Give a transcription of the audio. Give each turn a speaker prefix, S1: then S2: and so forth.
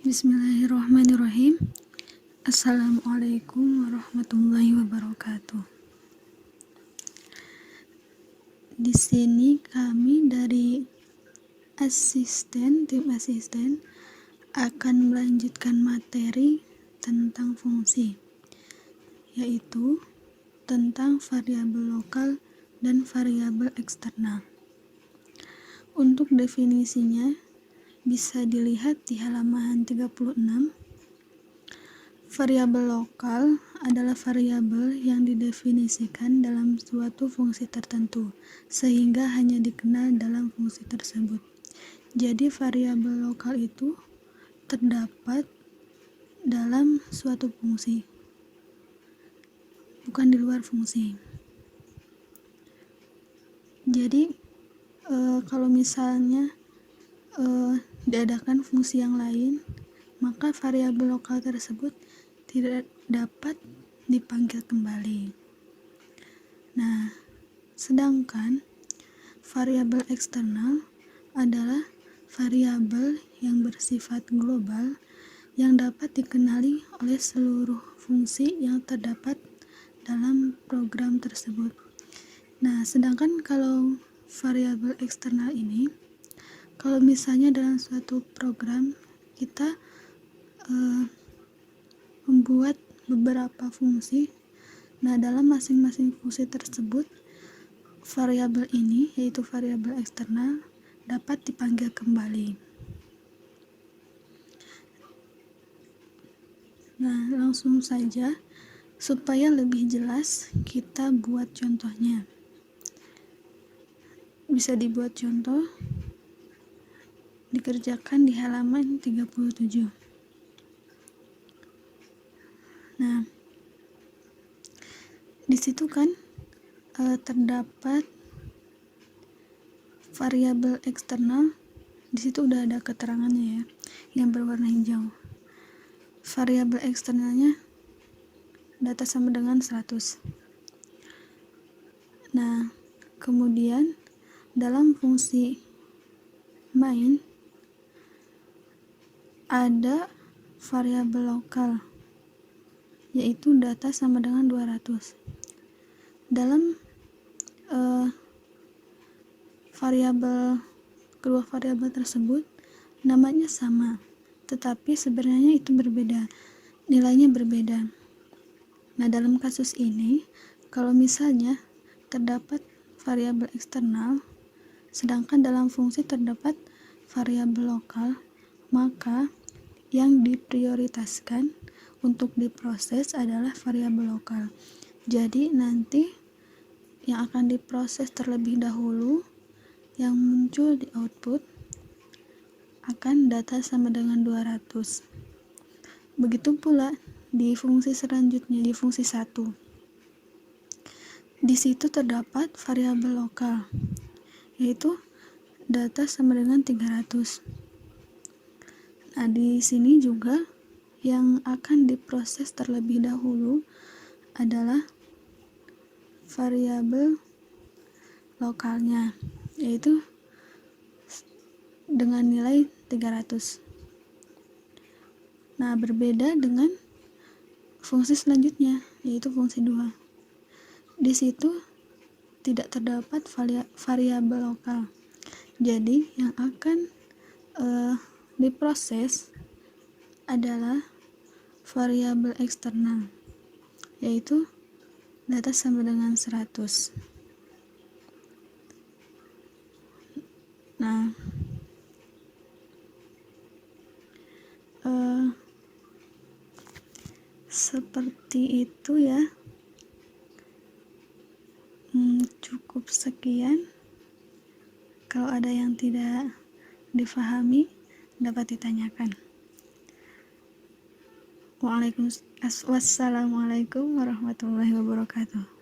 S1: Bismillahirrahmanirrahim. Assalamualaikum warahmatullahi wabarakatuh. Di sini kami dari tim asisten akan melanjutkan materi tentang fungsi, yaitu tentang variabel lokal dan variabel eksternal. Untuk definisinya bisa dilihat di halaman 36. Variabel lokal adalah variabel yang didefinisikan dalam suatu fungsi tertentu, sehingga hanya dikenal dalam fungsi tersebut. Jadi variabel lokal itu terdapat dalam suatu fungsi, bukan di luar fungsi. Jadi kalau misalnya diadakan fungsi yang lain, maka variabel lokal tersebut tidak dapat dipanggil kembali. Nah, sedangkan variabel eksternal adalah variabel yang bersifat global yang dapat dikenali oleh seluruh fungsi yang terdapat dalam program tersebut. Nah, sedangkan kalau variabel eksternal ini, kalau misalnya dalam suatu program kita membuat beberapa fungsi, nah dalam masing-masing fungsi tersebut variabel ini, yaitu variabel eksternal, dapat dipanggil kembali. Nah, langsung saja supaya lebih jelas kita buat contohnya. Bisa dibuat contoh, dikerjakan di halaman 37. Nah, di situ kan terdapat variabel eksternal. Di situ udah ada keterangannya ya, yang berwarna hijau. Variabel eksternalnya data sama dengan 100. Nah, kemudian dalam fungsi main ada variabel lokal, yaitu data sama dengan 200. Dalam kedua variabel tersebut namanya sama, tetapi sebenarnya itu berbeda, nilainya berbeda. Nah, dalam kasus ini, kalau misalnya terdapat variabel eksternal, sedangkan dalam fungsi terdapat variabel lokal, maka yang diprioritaskan untuk diproses adalah variabel lokal. Jadi nanti yang akan diproses terlebih dahulu, yang muncul di output akan data sama dengan 200. Begitu pula di fungsi selanjutnya, di fungsi 1. Di situ terdapat variabel lokal, yaitu data sama dengan 300. Nah, di sini juga yang akan diproses terlebih dahulu adalah variabel lokalnya, yaitu dengan nilai 300. Nah, berbeda dengan fungsi selanjutnya, yaitu fungsi 2. Di situ tidak terdapat variabel lokal. Jadi yang akan diproses adalah variabel eksternal, yaitu data sama dengan 100. Nah, seperti itu ya. Cukup sekian. Kalau ada yang tidak difahami, dapat ditanyakan. Wassalamualaikum warahmatullahi wabarakatuh.